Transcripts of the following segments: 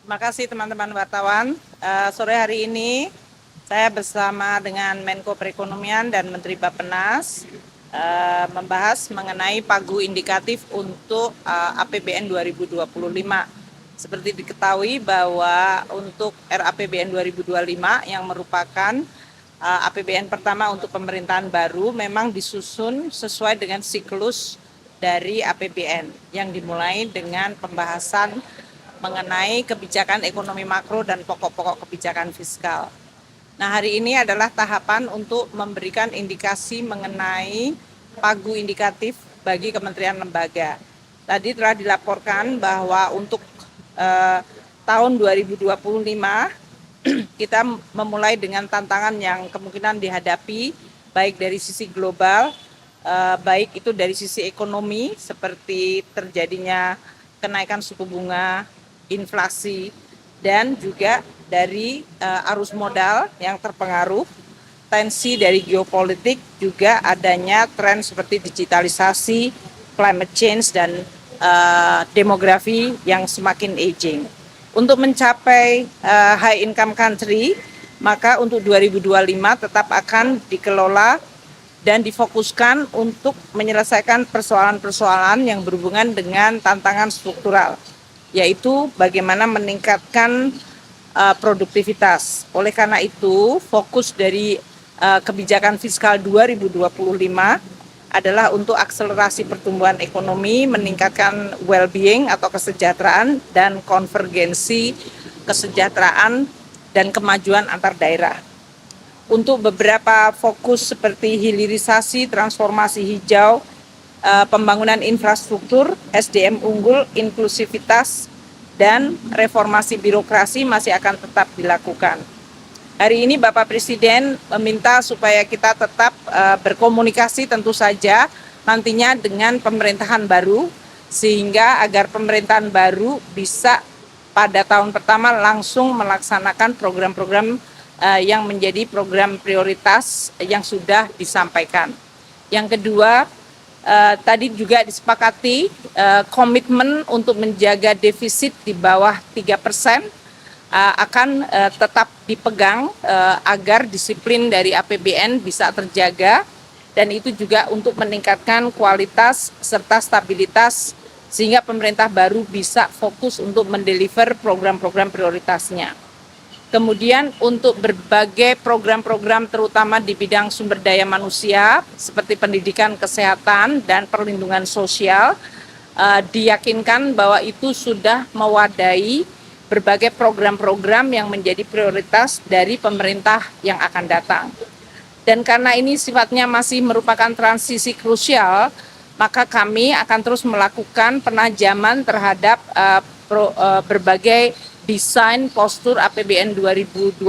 Terima kasih teman-teman wartawan. Sore hari ini saya bersama dengan Menko Perekonomian dan Menteri Bappenas membahas mengenai pagu indikatif untuk APBN 2025. Seperti diketahui bahwa untuk RAPBN 2025 yang merupakan APBN pertama untuk pemerintahan baru memang disusun sesuai dengan siklus dari APBN yang dimulai dengan pembahasan mengenai kebijakan ekonomi makro dan pokok-pokok kebijakan fiskal. Nah, hari ini adalah tahapan untuk memberikan indikasi mengenai pagu indikatif bagi kementerian lembaga. Tadi telah dilaporkan bahwa untuk tahun 2025 kita memulai dengan tantangan yang kemungkinan dihadapi baik dari sisi global, baik itu dari sisi ekonomi seperti terjadinya kenaikan suku bunga, inflasi, dan juga dari arus modal yang terpengaruh, tensi dari geopolitik, juga adanya tren seperti digitalisasi, climate change, dan demografi yang semakin aging. Untuk mencapai high income country, maka untuk 2025 tetap akan dikelola dan difokuskan untuk menyelesaikan persoalan-persoalan yang berhubungan dengan tantangan struktural, yaitu bagaimana meningkatkan produktivitas. Oleh karena itu, fokus dari kebijakan fiskal 2025 adalah untuk akselerasi pertumbuhan ekonomi, meningkatkan well-being atau kesejahteraan, dan konvergensi kesejahteraan dan kemajuan antar daerah. Untuk beberapa fokus seperti hilirisasi, transformasi hijau, pembangunan infrastruktur, SDM unggul, inklusivitas, dan reformasi birokrasi masih akan tetap dilakukan. Hari ini Bapak Presiden meminta supaya kita tetap berkomunikasi tentu saja nantinya dengan pemerintahan baru, sehingga agar pemerintahan baru bisa pada tahun pertama langsung melaksanakan program-program yang menjadi program prioritas yang sudah disampaikan. Yang kedua, tadi juga disepakati komitmen untuk menjaga defisit di bawah 3% akan tetap dipegang agar disiplin dari APBN bisa terjaga, dan itu juga untuk meningkatkan kualitas serta stabilitas sehingga pemerintah baru bisa fokus untuk mendeliver program-program prioritasnya. Kemudian untuk berbagai program-program terutama di bidang sumber daya manusia seperti pendidikan, kesehatan, dan perlindungan sosial, diyakinkan bahwa itu sudah mewadai berbagai program-program yang menjadi prioritas dari pemerintah yang akan datang. Dan karena ini sifatnya masih merupakan transisi krusial, maka kami akan terus melakukan penajaman terhadap berbagai desain postur APBN 2025,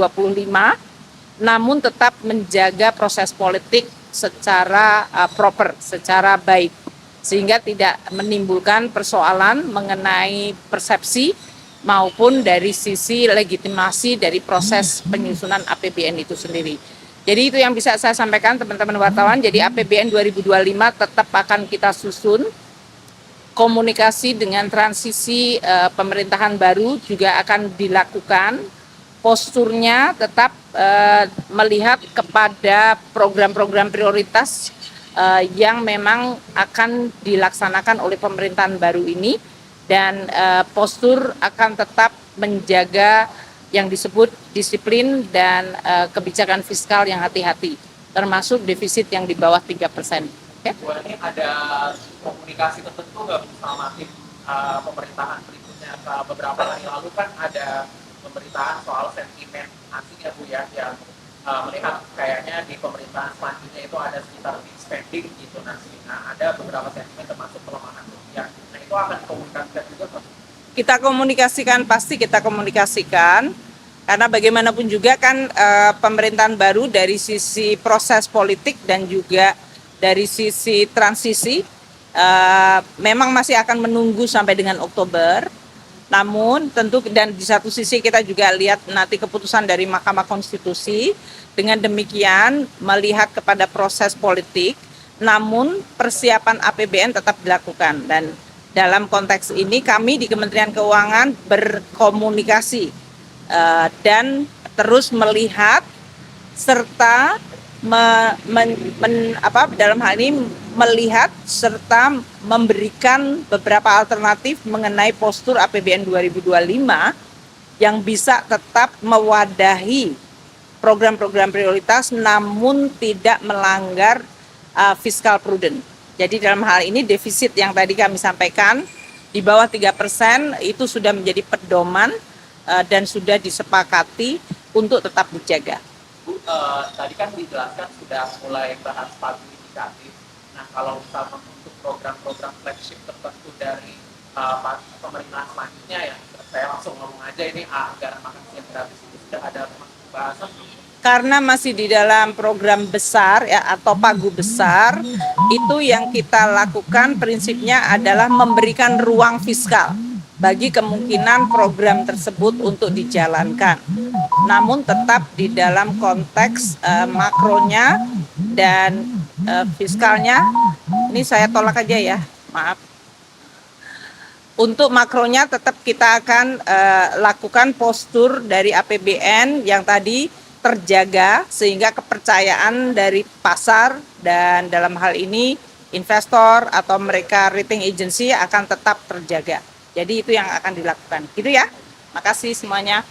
namun tetap menjaga proses politik secara proper, secara baik, sehingga tidak menimbulkan persoalan mengenai persepsi maupun dari sisi legitimasi dari proses penyusunan APBN itu sendiri. Jadi itu yang bisa saya sampaikan teman-teman wartawan. Jadi APBN 2025 tetap akan kita susun. Komunikasi dengan transisi pemerintahan baru juga akan dilakukan. Posturnya tetap melihat kepada program-program prioritas yang memang akan dilaksanakan oleh pemerintahan baru ini, dan postur akan tetap menjaga yang disebut disiplin dan kebijakan fiskal yang hati-hati, termasuk defisit yang di bawah 3%. Okay. Ini ada komunikasi tertentu nggak sama tim pemerintahan berikutnya? Beberapa hari lalu kan ada pemberitaan soal sentimen asing ya Bu ya, yang melihat kayaknya di pemerintahan selanjutnya itu ada sekitar big spending gitu nanti. Nah, ada beberapa sentimen termasuk pelemahan rupiah. Nah, itu akan dikomunikasikan juga Pak? Kita komunikasikan, pasti kita komunikasikan, karena bagaimanapun juga kan pemerintahan baru dari sisi proses politik dan juga dari sisi transisi memang masih akan menunggu sampai dengan Oktober. Namun tentu, dan di satu sisi kita juga lihat nanti keputusan dari Mahkamah Konstitusi. Dengan demikian melihat kepada proses politik, namun persiapan APBN tetap dilakukan. Dan dalam konteks ini kami di Kementerian Keuangan berkomunikasi dan terus melihat serta dalam hal ini melihat serta memberikan beberapa alternatif mengenai postur APBN 2025 yang bisa tetap mewadahi program-program prioritas namun tidak melanggar fiscal prudent. Jadi dalam hal ini defisit yang tadi kami sampaikan di bawah 3% itu sudah menjadi pedoman dan sudah disepakati untuk tetap dijaga. Bu, tadi kan dijelaskan sudah mulai bahas pagu indikatif. Nah, kalau misalnya untuk program-program flagship tertentu dari pemerintahan selanjutnya ya, saya langsung ngomong aja ini anggaran makan siang gratis itu sudah ada pembahasan. Karena masih di dalam program besar ya atau pagu besar, itu yang kita lakukan prinsipnya adalah memberikan ruang fiskal bagi kemungkinan program tersebut untuk dijalankan. Namun tetap di dalam konteks makronya dan fiskalnya, ini saya tolak aja ya, maaf. Untuk makronya tetap kita akan lakukan postur dari APBN yang tadi terjaga sehingga kepercayaan dari pasar dan dalam hal ini investor atau mereka rating agency akan tetap terjaga. Jadi itu yang akan dilakukan. Gitu ya. Makasih semuanya.